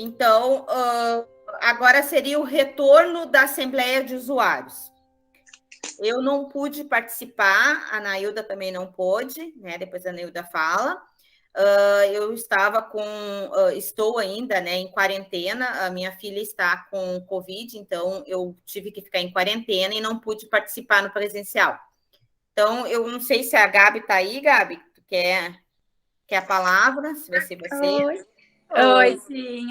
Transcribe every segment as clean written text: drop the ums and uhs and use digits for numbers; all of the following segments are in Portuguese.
Então, agora seria o retorno da Assembleia de Usuários. Eu não pude participar, a Nailda também não pôde, né? Depois a Nailda fala. Eu estava estou ainda, né, em quarentena. A minha filha está com Covid, então eu tive que ficar em quarentena e não pude participar no presencial. Então, eu não sei se a Gabi está aí, Gabi. Tu quer a palavra? Se vai ser você. Oi. Oi, sim.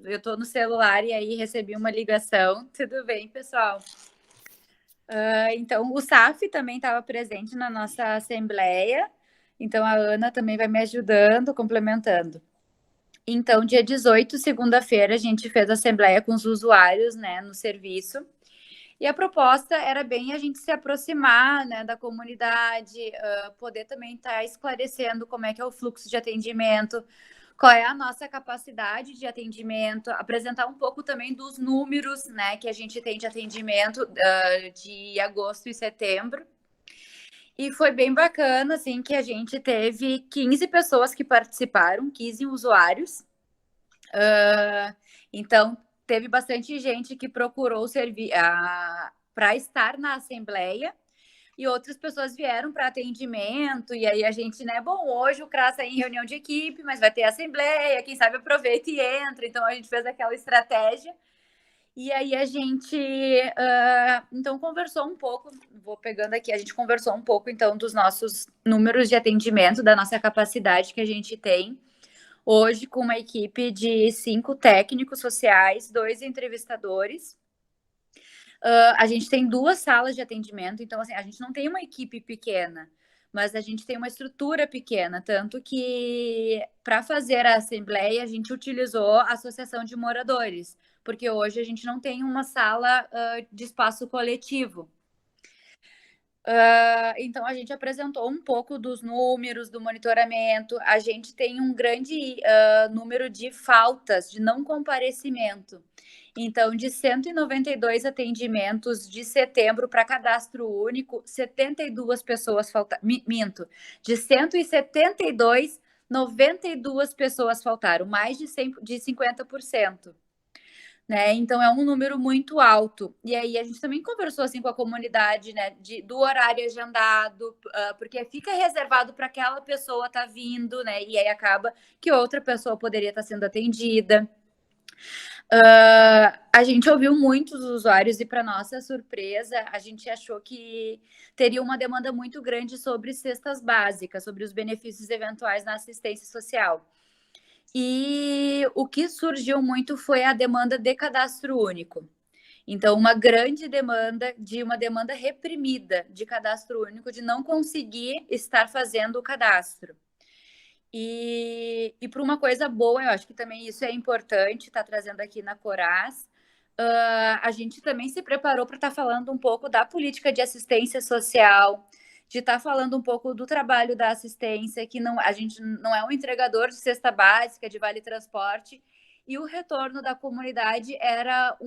Eu estou no celular e aí recebi uma ligação. Tudo bem, pessoal? Então, o SAF também estava presente na nossa assembleia. Então, a Ana também vai me ajudando, complementando. Então, dia 18, segunda-feira, a gente fez a assembleia com os usuários, né, no serviço. E a proposta era bem a gente se aproximar, né, da comunidade, poder também estar esclarecendo como é que é o fluxo de atendimento, qual é a nossa capacidade de atendimento, apresentar um pouco também dos números, né, que a gente tem de atendimento de agosto e setembro. E foi bem bacana, assim, que a gente teve 15 pessoas que participaram, 15 usuários. Então, teve bastante gente que procurou para estar na assembleia e outras pessoas vieram para atendimento, e aí a gente, né, bom, hoje o CRAS está em reunião de equipe, mas vai ter assembleia, quem sabe aproveita e entra, então a gente fez aquela estratégia, e aí a gente, então, conversou um pouco, vou pegando aqui, a gente conversou um pouco, então, dos nossos números de atendimento, da nossa capacidade que a gente tem, hoje com uma equipe de 5 técnicos sociais, 2 entrevistadores. A gente tem 2 salas de atendimento, então assim, a gente não tem uma equipe pequena, mas a gente tem uma estrutura pequena, tanto que para fazer a assembleia a gente utilizou a associação de moradores, porque hoje a gente não tem uma sala de espaço coletivo. Então, a gente apresentou um pouco dos números, do monitoramento. A gente tem um grande número de faltas, de não comparecimento. Então, de 192 atendimentos de setembro para cadastro único, 72 pessoas faltaram. Minto. De 172, 92 pessoas faltaram, mais de 50%. Né? Então é um número muito alto. E aí a gente também conversou assim com a comunidade, né, do horário agendado, porque fica reservado para aquela pessoa estar vindo, né? E aí acaba que outra pessoa poderia estar sendo atendida. A gente ouviu muitos usuários e, para nossa surpresa, a gente achou que teria uma demanda muito grande sobre cestas básicas, sobre os benefícios eventuais na assistência social. E o que surgiu muito foi a demanda de cadastro único. Então, uma grande demanda uma demanda reprimida de cadastro único, de não conseguir estar fazendo o cadastro. E para uma coisa boa, eu acho que também isso é importante, estar trazendo aqui na Coras. A gente também se preparou para estar falando um pouco da política de assistência social, de estar falando um pouco do trabalho da assistência, que não, a gente não é um entregador de cesta básica, de vale transporte, e o retorno da comunidade era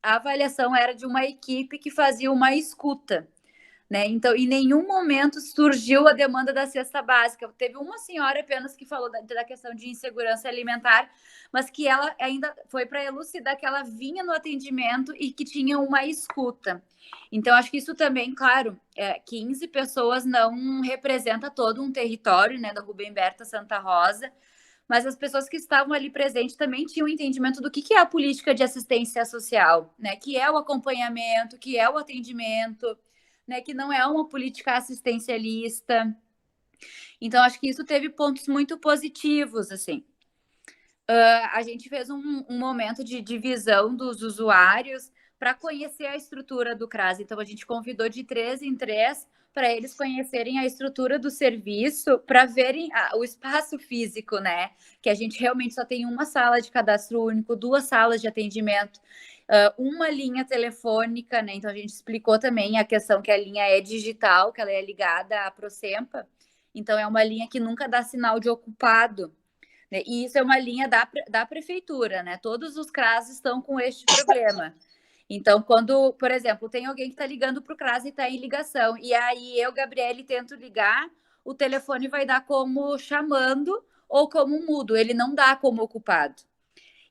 a avaliação era de uma equipe que fazia uma escuta. Né? Então, em nenhum momento surgiu a demanda da cesta básica. Teve uma senhora apenas que falou da questão de insegurança alimentar, mas que ela ainda foi para elucidar que ela vinha no atendimento e que tinha uma escuta. Então, acho que isso também, claro, 15 pessoas não representa todo um território, né, da Rubem Berta Santa Rosa, mas as pessoas que estavam ali presentes também tinham um entendimento do que é a política de assistência social, né, que é o acompanhamento, que é o atendimento, né, que não é uma política assistencialista. Então, acho que isso teve pontos muito positivos, assim. A gente fez um momento de divisão dos usuários para conhecer a estrutura do CRAS. Então, a gente convidou de 3 em 3 para eles conhecerem a estrutura do serviço, para verem o espaço físico, né? Que a gente realmente só tem uma sala de cadastro único, 2 salas de atendimento, uma linha telefônica, né? Então, a gente explicou também a questão que a linha é digital, que ela é ligada à Procempa. Então, é uma linha que nunca dá sinal de ocupado. E isso é uma linha da prefeitura, né? Todos os CRAS estão com este problema. Então, quando, por exemplo, tem alguém que está ligando para o CRAS e está em ligação, e aí eu, Gabriele, tento ligar, o telefone vai dar como chamando ou como mudo, ele não dá como ocupado.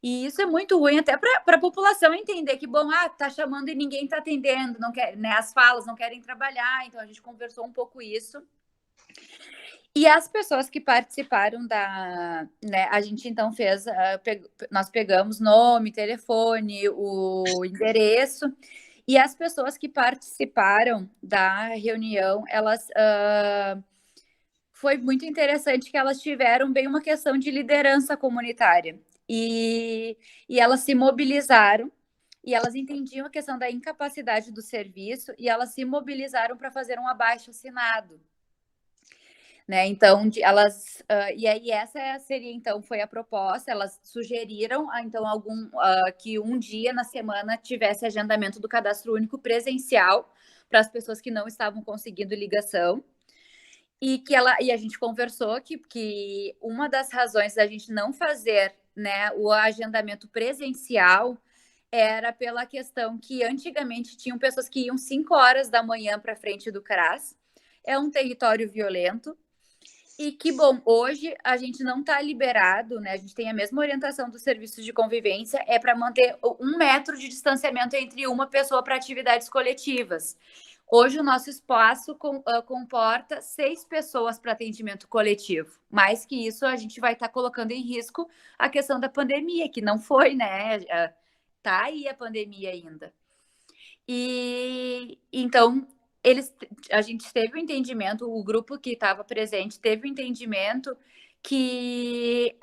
E isso é muito ruim até para a população entender que, bom, tá chamando e ninguém tá atendendo, não quer, né, as falas não querem trabalhar, então a gente conversou um pouco isso. E as pessoas que participaram né, a gente então fez, nós pegamos nome, telefone, o endereço, e as pessoas que participaram da reunião, elas foi muito interessante que elas tiveram bem uma questão de liderança comunitária. E elas se mobilizaram e elas entendiam a questão da incapacidade do serviço e elas se mobilizaram para fazer um abaixo-assinado. Né? Então, elas e aí essa seria então foi a proposta. Elas sugeriram então que um dia na semana tivesse agendamento do cadastro único presencial para as pessoas que não estavam conseguindo ligação e a gente conversou que uma das razões da gente não fazer, né, o agendamento presencial era pela questão que antigamente tinham pessoas que iam 5 horas da manhã para frente do CRAS. É um território violento. E que, bom, hoje a gente não está liberado, né? A gente tem a mesma orientação dos serviços de convivência, é para manter 1 metro de distanciamento entre uma pessoa para atividades coletivas. Hoje o nosso espaço comporta 6 pessoas para atendimento coletivo. Mais que isso, a gente vai estar colocando em risco a questão da pandemia, que não foi, né? Tá aí a pandemia ainda. E então a gente teve o entendimento, o grupo que estava presente teve o entendimento que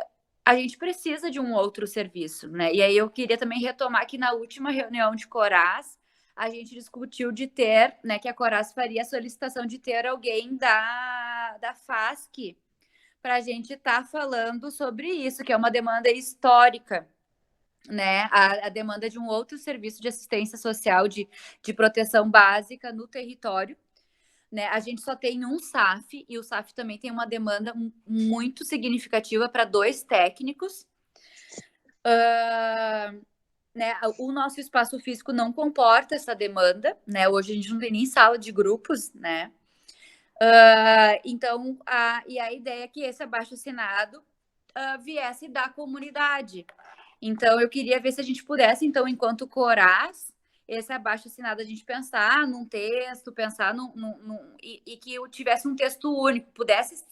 a gente precisa de um outro serviço, né? E aí eu queria também retomar que na última reunião de Coras, a gente discutiu de ter, né, que a Coras faria a solicitação de ter alguém da FASC para a gente estar falando sobre isso, que é uma demanda histórica, né, a demanda de um outro serviço de assistência social de proteção básica no território. Né? A gente só tem um SAF e o SAF também tem uma demanda muito significativa para 2 técnicos. Né, o nosso espaço físico não comporta essa demanda, né? Hoje a gente não tem nem sala de grupos, né? Então, e a ideia é que esse abaixo-assinado viesse da comunidade. Então, eu queria ver se a gente pudesse, então, enquanto Coras, esse abaixo-assinado, a gente pensar num texto, pensar e que eu tivesse um texto único, pudesse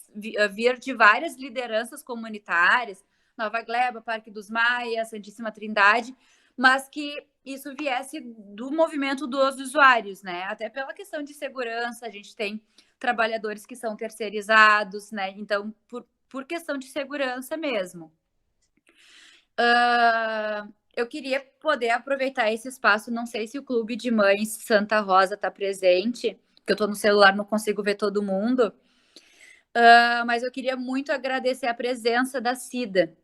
vir de várias lideranças comunitárias, Nova Gleba, Parque dos Maias, Santíssima Trindade, mas que isso viesse do movimento dos usuários, né? Até pela questão de segurança, a gente tem trabalhadores que são terceirizados, né? Então, por questão de segurança mesmo. Eu queria poder aproveitar esse espaço. Não sei se o Clube de Mães Santa Rosa está presente, porque eu estou no celular, não consigo ver todo mundo. Mas eu queria muito agradecer a presença da Cida.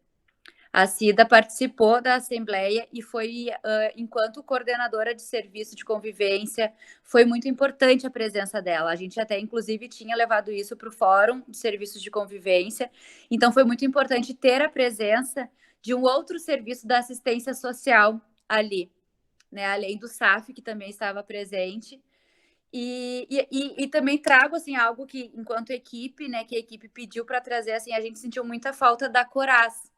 A Cida participou da Assembleia e foi, enquanto coordenadora de serviço de convivência, foi muito importante a presença dela. A gente até, inclusive, tinha levado isso para o Fórum de Serviços de Convivência. Então, foi muito importante ter a presença de um outro serviço da assistência social ali, né? Além do SAF, que também estava presente. E também trago assim algo que, enquanto equipe, né, que a equipe pediu para trazer, assim, a gente sentiu muita falta da Coras,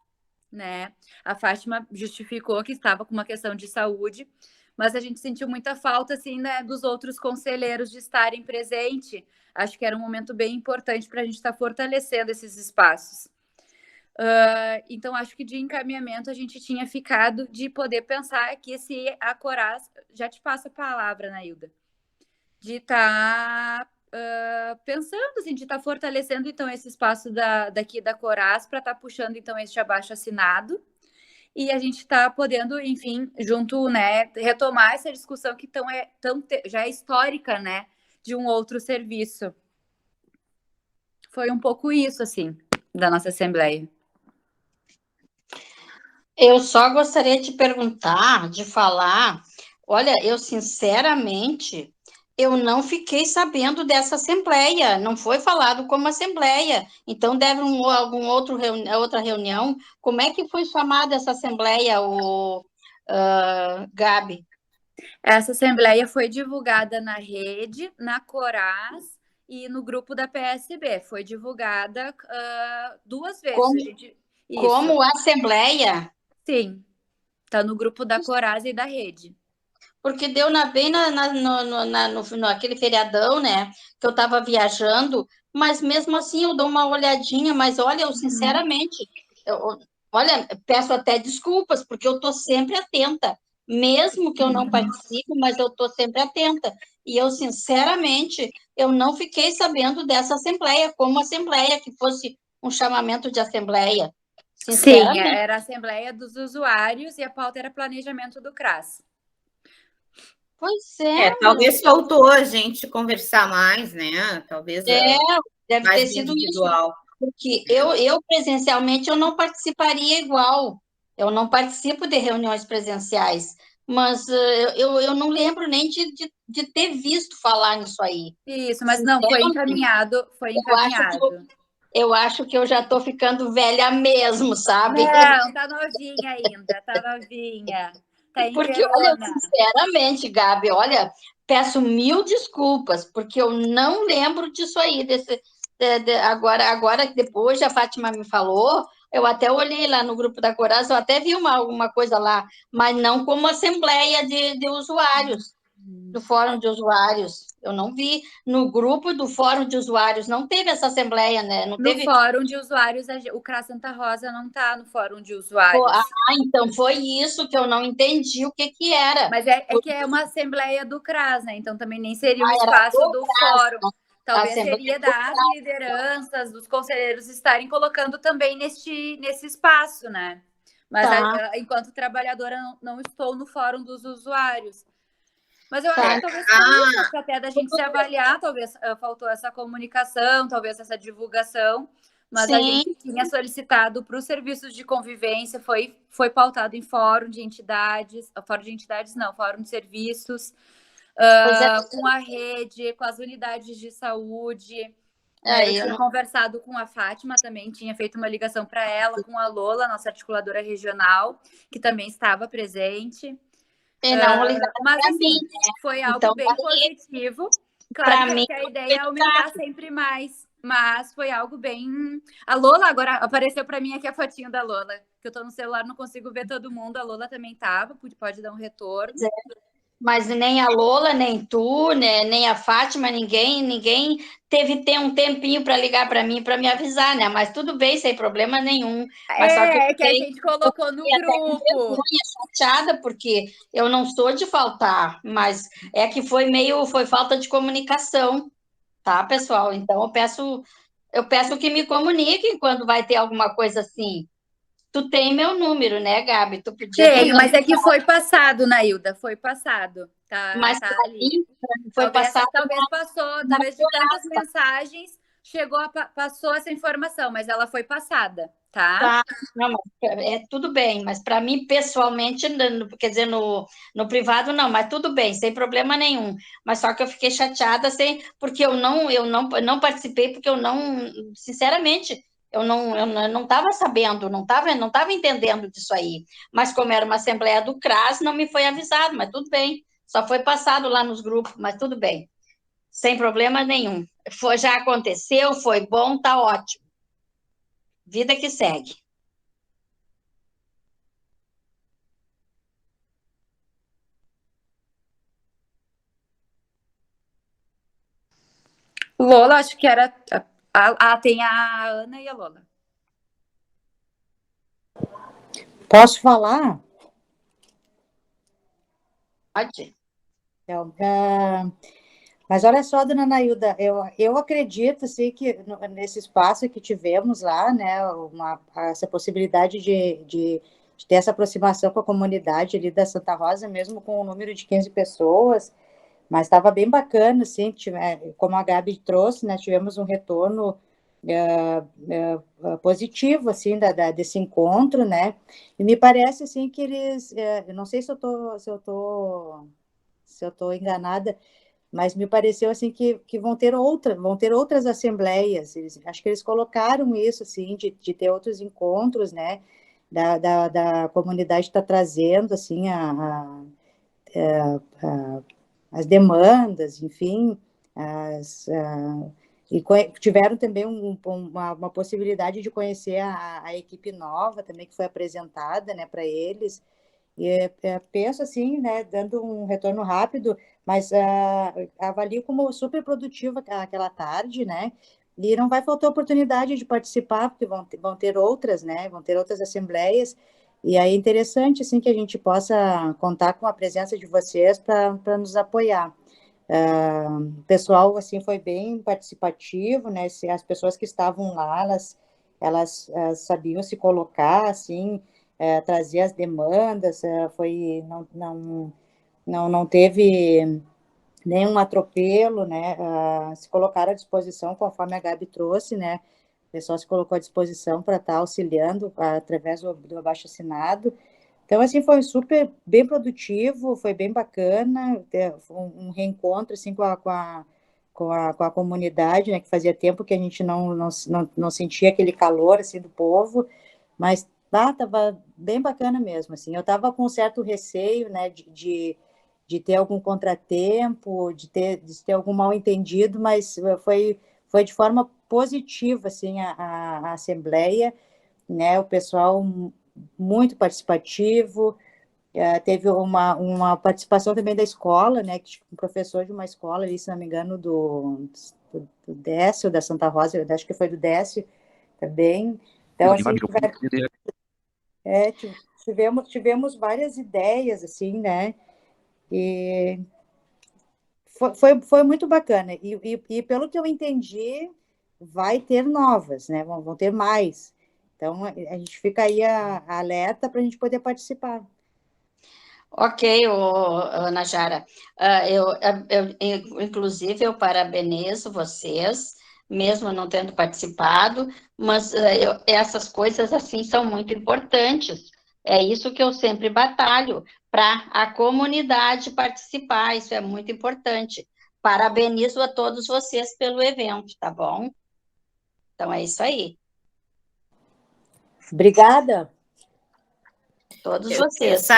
né? A Fátima justificou que estava com uma questão de saúde, mas a gente sentiu muita falta, assim, né, dos outros conselheiros de estarem presentes. Acho que era um momento bem importante para a gente estar fortalecendo esses espaços. Então, acho que de encaminhamento a gente tinha ficado de poder pensar que se a Coras, já te passo a palavra, Nailda, de estar pensando, assim, de estar fortalecendo, então, esse espaço daqui da Coras para estar puxando, então, este abaixo-assinado e a gente está podendo, enfim, junto, né, retomar essa discussão que já é histórica, né, de um outro serviço. Foi um pouco isso, assim, da nossa Assembleia. Eu só gostaria de perguntar, de falar, olha, eu sinceramente, eu não fiquei sabendo dessa assembleia, não foi falado como assembleia, então deve algum outra reunião. Como é que foi chamada essa assembleia, Gabi? Essa assembleia foi divulgada na rede, na Coras e no grupo da PSB. Foi divulgada 2 vezes. Como assembleia? Sim. Tá no grupo da Corasa e da Rede. Porque deu bem no aquele feriadão, né? Que eu estava viajando, mas mesmo assim eu dou uma olhadinha, mas olha, eu sinceramente, olha, peço até desculpas, porque eu estou sempre atenta, mesmo que eu não participe, mas eu estou sempre atenta. E eu, sinceramente, eu não fiquei sabendo dessa assembleia, como assembleia, que fosse um chamamento de assembleia. Sim, era a Assembleia dos Usuários e a pauta era planejamento do CRAS. Pois é, talvez faltou a gente conversar mais, né? Talvez deve mais ter sido individual. Isso. Porque eu presencialmente eu não participaria igual. Eu não participo de reuniões presenciais, mas eu não lembro nem de ter visto falar nisso aí. Isso, mas não, foi encaminhado, foi encaminhado. Eu acho que eu já estou ficando velha mesmo, sabe? Não, tá novinha ainda, tá novinha. Tá porque, olha, sinceramente, Gabi, olha, peço mil desculpas, porque eu não lembro disso aí, agora, depois a Fátima me falou, eu até olhei lá no grupo da Coraza, eu até vi alguma coisa lá, mas não como assembleia de usuários, do fórum de usuários. Eu não vi no grupo do fórum de usuários, não teve essa assembleia, né? Não teve... fórum de usuários, o CRAS Santa Rosa não está no fórum de usuários. Então foi isso que eu não entendi o que era. Mas é que é uma assembleia do CRAS, né? Então também nem seria um espaço do fórum. Talvez seria das lideranças, dos conselheiros estarem colocando também nesse espaço, né? Mas enquanto trabalhadora não estou no fórum dos usuários. Mas eu acho que talvez foi isso, até da gente se avaliar, talvez faltou essa comunicação, talvez essa divulgação, mas a gente tinha solicitado para os serviços de convivência, foi pautado em fórum de entidades não, fórum de serviços, com a rede, com as unidades de saúde. Eu tinha conversado com a Fátima também, tinha feito uma ligação para ela, com a Lola, nossa articuladora regional, que também estava presente. Mas assim, foi algo bem positivo. Claro que a ideia é aumentar sempre mais, mas foi algo bem... A Lola agora apareceu para mim aqui a fotinho da Lola, que eu tô no celular, não consigo ver todo mundo. A Lola também estava, pode dar um retorno. Mas nem a Lola, nem tu, né, nem a Fátima, ninguém teve um tempinho para ligar para mim, para me avisar, né? Mas tudo bem, sem problema nenhum. Mas só que a gente colocou no grupo. Chateada, porque eu não sou de faltar, mas é que foi falta de comunicação, tá, pessoal? Então eu peço que me comuniquem quando vai ter alguma coisa assim. Tu tem meu número, né, Gabi? Tu podia ter. Mas é que foi passado, Nailda, foi passado. Mas tá ali. Foi passado. Talvez passou, talvez de tantas mensagens passou essa informação, mas ela foi passada, tá? Não, tudo bem, mas para mim, pessoalmente, quer dizer, no privado, não, mas tudo bem, sem problema nenhum. Mas só que eu fiquei chateada, porque eu não participei, porque eu não, sinceramente, eu não estava sabendo, não estava entendendo disso aí. Mas como era uma assembleia do CRAS, não me foi avisado, mas tudo bem. Só foi passado lá nos grupos, mas tudo bem. Sem problema nenhum. Já aconteceu, foi bom, tá ótimo. Vida que segue. Lola, acho que era... tem a Ana e a Lola. Posso falar? Pode. Mas olha só, dona Nailda, eu acredito assim, que nesse espaço que tivemos lá, né, essa possibilidade de ter essa aproximação com a comunidade ali da Santa Rosa, mesmo com um número de 15 pessoas, mas estava bem bacana, assim, como a Gabi trouxe, né, tivemos um retorno positivo, assim, desse encontro, né, e me parece, assim, que eles, eu não sei se eu tô enganada, mas me pareceu, assim, que vão ter outras assembleias, acho que eles colocaram isso, assim, de ter outros encontros, né, da comunidade está trazendo, assim, as demandas, enfim, e tiveram também uma possibilidade de conhecer a equipe nova também que foi apresentada, né, para eles, penso assim, né, dando um retorno rápido, mas avalio como super produtiva aquela tarde, né? E não vai faltar oportunidade de participar, porque vão ter outras, né? Vão ter outras assembleias. E aí é interessante, assim, que a gente possa contar com a presença de vocês para nos apoiar. O pessoal, assim, foi bem participativo, né? As pessoas que estavam lá, elas sabiam se colocar, assim, trazer as demandas, não teve nenhum atropelo, né? Se colocaram à disposição, conforme a Gabi trouxe, né? O pessoal se colocou à disposição para estar auxiliando através do abaixo-assinado. Então, assim, foi super bem produtivo, foi bem bacana, foi um reencontro, assim, com a comunidade, né, que fazia tempo que a gente não sentia aquele calor, assim, do povo, mas estava bem bacana mesmo, assim. Eu estava com um certo receio, né, de ter algum contratempo, de ter algum mal-entendido, mas foi de forma positiva, assim, a assembleia, né, o pessoal muito participativo, teve uma participação também da escola, né, que um professor de uma escola ali, se não me engano, do Décio, da Santa Rosa, eu acho que foi do Décio também. Então, assim, tivemos várias ideias, assim, né, e foi muito bacana. E pelo que eu entendi, vai ter novas, né, vão ter mais. Então, a gente fica aí alerta para a gente poder participar. Ok, Ana Jara. Inclusive, eu parabenizo vocês, mesmo não tendo participado, mas essas coisas, assim, são muito importantes. É isso que eu sempre batalho, para a comunidade participar, isso é muito importante. Parabenizo a todos vocês pelo evento, tá bom? Então, é isso aí. Obrigada. Todos vocês.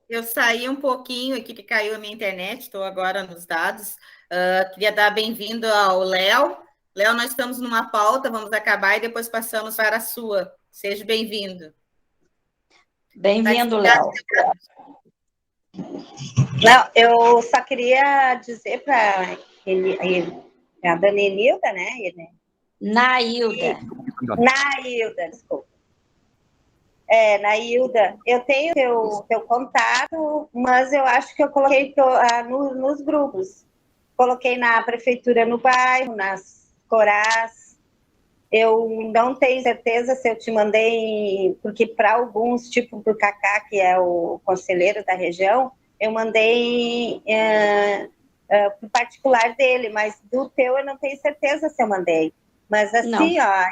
Eu saí um pouquinho aqui, que caiu a minha internet, estou agora nos dados. Queria dar bem-vindo ao Léo. Léo, nós estamos numa pauta, vamos acabar e depois passamos para a sua. Seja bem-vindo. Bem-vindo, Léo. Não, eu só queria dizer para a dona Enilda, né? Nailda, desculpa. Nailda, eu tenho teu contato, mas eu acho que eu coloquei nos grupos. Coloquei na prefeitura no bairro, nas Corás. Eu não tenho certeza se eu te mandei, porque para alguns, tipo para o Cacá, que é o conselheiro da região, eu mandei para o particular dele, mas do teu eu não tenho certeza se eu mandei. Mas assim, não. Ó,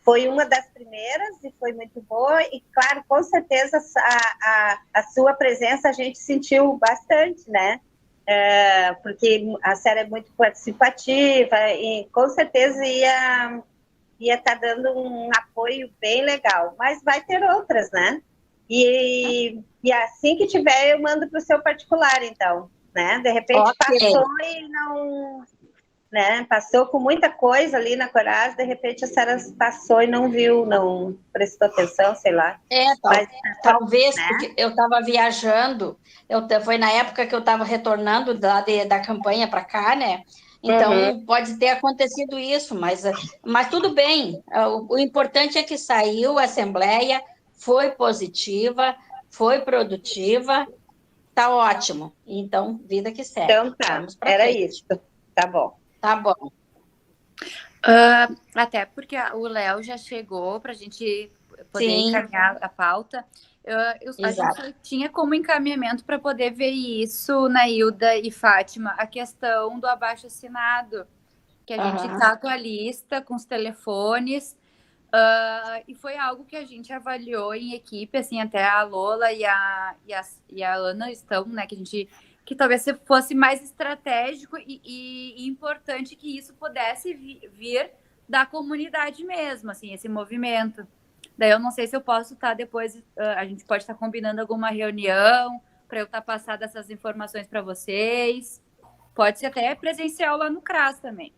foi uma das primeiras e foi muito boa, e claro, com certeza a sua presença a gente sentiu bastante, né? Porque a série é muito participativa e com certeza ia estar dando um apoio bem legal, mas vai ter outras, né? E assim que tiver, eu mando para o seu particular, então, né? De repente passou e não, né? Passou com muita coisa ali na Corás, de repente a Sara passou e não viu, não prestou atenção, sei lá. Talvez, né? Porque eu estava viajando, foi na época que eu estava retornando da campanha para cá, né? Então, pode ter acontecido isso, mas tudo bem. O importante é que saiu a assembleia, foi positiva, foi produtiva, tá ótimo. Então, vida que segue. Então, tá. Era frente. Isso. Tá bom. Tá bom. Até porque o Léo já chegou para a gente poder encaminhar a pauta. A gente tinha como encaminhamento para poder ver isso, Nailda e Fátima, a questão do abaixo-assinado, que a gente está com a lista, com os telefones, e foi algo que a gente avaliou em equipe, assim, até a Lola e a Ana estão, né, que talvez fosse mais estratégico e importante que isso pudesse vir da comunidade mesmo, assim, esse movimento. Daí eu não sei se eu posso estar depois, a gente pode estar combinando alguma reunião para eu estar passando essas informações para vocês. Pode ser até presencial lá no CRAS também.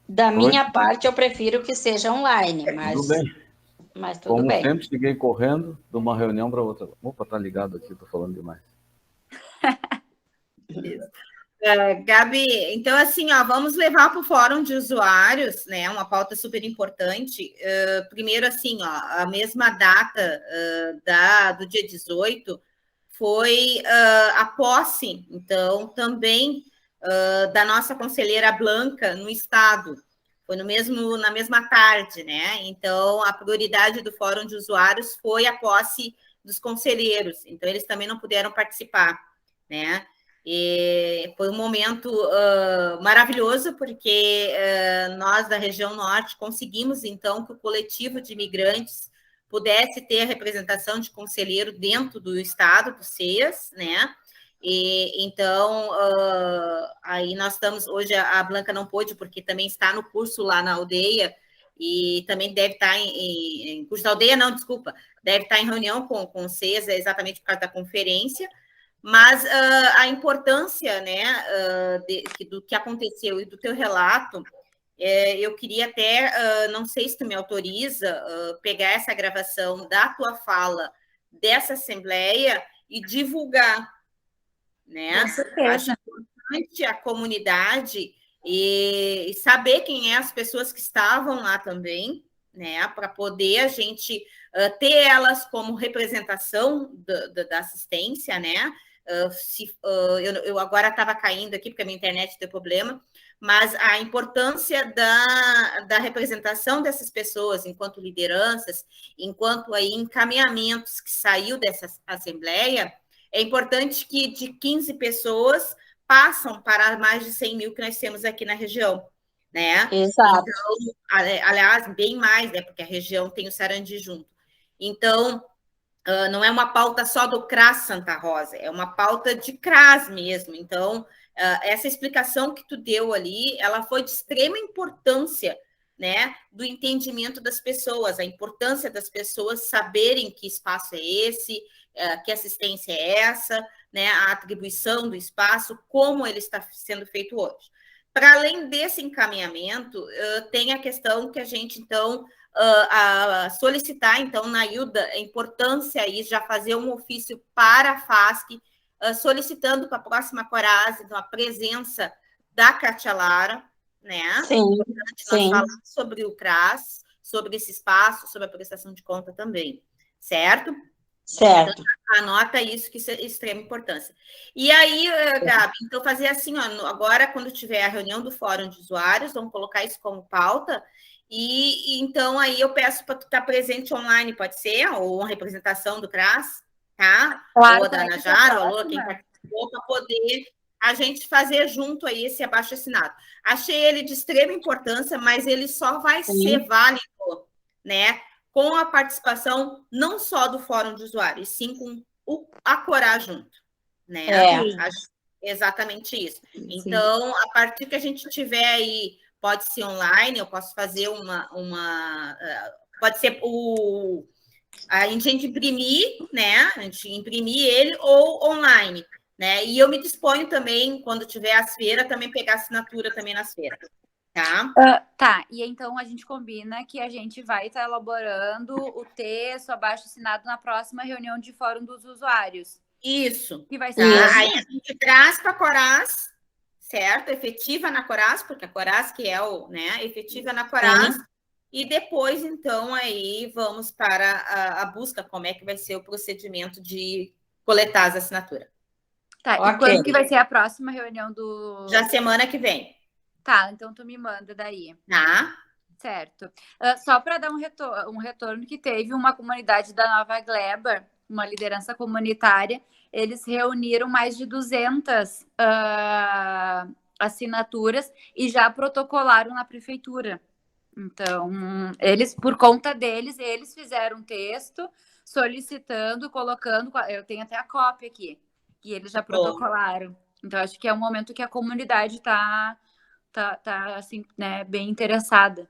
Da minha parte, eu prefiro que seja online, mas Mas tudo Como bem. sempre, cheguei correndo de uma reunião para outra. Opa, tá ligado aqui, tô falando demais. Gabi, então assim, ó, vamos levar para o fórum de usuários, né? Uma pauta super importante. Primeiro, assim, ó, a mesma data do dia 18 foi a posse, então, também da nossa conselheira Blanca no estado. Foi na mesma tarde, né? Então, a prioridade do fórum de usuários foi a posse dos conselheiros. Então, eles também não puderam participar, né? E foi um momento maravilhoso, porque nós da região norte conseguimos, então, que o coletivo de imigrantes pudesse ter a representação de conselheiro dentro do estado, do CEAS, né? E, então, aí nós estamos, hoje a Blanca não pôde, porque também está no curso lá na aldeia, e também deve estar em curso da aldeia, não, desculpa, deve estar em reunião com o CEAS, exatamente por causa da conferência. Mas a importância, né, do que aconteceu e do teu relato, eu queria até, não sei se tu me autoriza, pegar essa gravação da tua fala dessa assembleia e divulgar, né? Com certeza. Acho importante a comunidade e saber quem é as pessoas que estavam lá também, né? Para poder a gente ter elas como representação da assistência, né? Eu agora estava caindo aqui porque a minha internet deu problema, mas a importância da representação dessas pessoas enquanto lideranças, enquanto aí encaminhamentos que saiu dessa assembleia, é importante que de 15 pessoas passam para mais de 100 mil que nós temos aqui na região, né? Exato. Então, aliás, bem mais, né? Porque a região tem o Sarandi junto. Então, não é uma pauta só do CRAS Santa Rosa, é uma pauta de CRAS mesmo. Então, essa explicação que tu deu ali, ela foi de extrema importância, né, do entendimento das pessoas, a importância das pessoas saberem que espaço é esse, que assistência é essa, né, a atribuição do espaço, como ele está sendo feito hoje. Para além desse encaminhamento, tem a questão que a gente, então, a solicitar, então, na Ilda, a importância aí já fazer um ofício para a FASC, solicitando para a próxima Coraz, então, a presença da Cátia Lara, né? Sim, Nós falamos sobre o CRAS, sobre esse espaço, sobre a prestação de conta também, certo? Certo. Então, anota isso, que isso é de extrema importância. E aí, Gabi, então fazer assim, ó, agora, quando tiver a reunião do Fórum de Usuários, vamos colocar isso como pauta, e então aí eu peço para tu estar presente online, pode ser? Ou uma representação do CRAS, tá? Claro, ou da Ana Jara, ou quem participou, para poder a gente fazer junto aí esse abaixo-assinado. Achei ele de extrema importância, mas ele só vai ser válido, né, com a participação não só do Fórum de Usuários, sim com a Corá junto, né? Acho exatamente isso. Então, a partir que a gente tiver aí, pode ser online, eu posso fazer pode ser a gente imprimir, né? A gente imprimir ele ou online, né? E eu me disponho também, quando tiver as feiras, também pegar assinatura também nas feiras. Tá? Tá, e então a gente combina que a gente vai estar elaborando o texto abaixo-assinado na próxima reunião de Fórum dos Usuários. Isso. Que vai ser Aí a gente traz para a Coraz, certo? Efetiva na Coraz, porque a Coraz que é efetiva na Coraz. E depois, então, aí vamos para a busca, como é que vai ser o procedimento de coletar as assinaturas. Tá, e quando que vai ser a próxima reunião do... Já semana que vem. Tá, então tu me manda daí. Tá. Certo. Só para dar um retorno que teve uma comunidade da Nova Gleba, uma liderança comunitária, eles reuniram mais de 200 assinaturas e já protocolaram na prefeitura. Então, eles, por conta deles, eles fizeram um texto solicitando, colocando, eu tenho até a cópia aqui, que eles já protocolaram. Então, acho que é um momento que a comunidade está assim, né, bem interessada.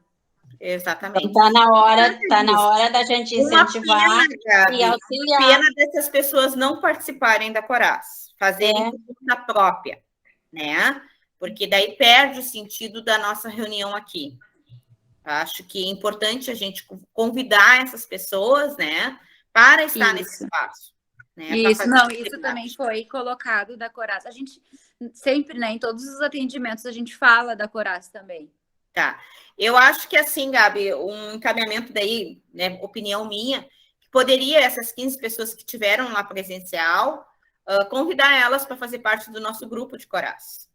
Exatamente. Então, tá na hora da gente incentivar e auxiliar. Pena dessas pessoas não participarem da Coraz, fazerem por conta própria, né? Porque daí perde o sentido da nossa reunião aqui. Acho que é importante a gente convidar essas pessoas, né, para estar nesse espaço. Né, isso, não, isso também foi colocado da Coraz. A gente sempre, né, em todos os atendimentos, a gente fala da Coraz também. Tá. Eu acho que assim, Gabi, um encaminhamento daí, né, opinião minha, que poderia essas 15 pessoas que tiveram lá presencial, convidar elas para fazer parte do nosso grupo de Coraz,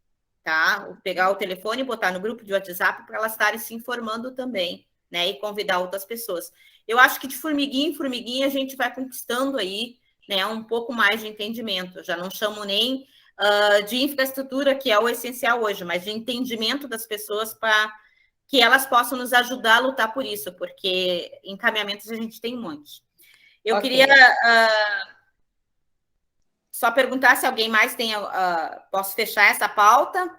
tá? Pegar o telefone e botar no grupo de WhatsApp para elas estarem se informando também, né, e convidar outras pessoas. Eu acho que de formiguinha em formiguinha a gente vai conquistando aí, né, um pouco mais de entendimento. Eu já não chamo nem de infraestrutura, que é o essencial hoje, mas de entendimento das pessoas para que elas possam nos ajudar a lutar por isso, porque encaminhamentos a gente tem um monte. Eu queria só perguntar se alguém mais tem... posso fechar essa pauta?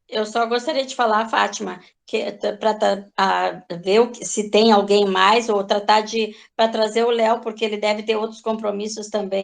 Eu só gostaria de falar, Fátima, que para ver se tem alguém mais, ou tratar para trazer o Léo, porque ele deve ter outros compromissos também.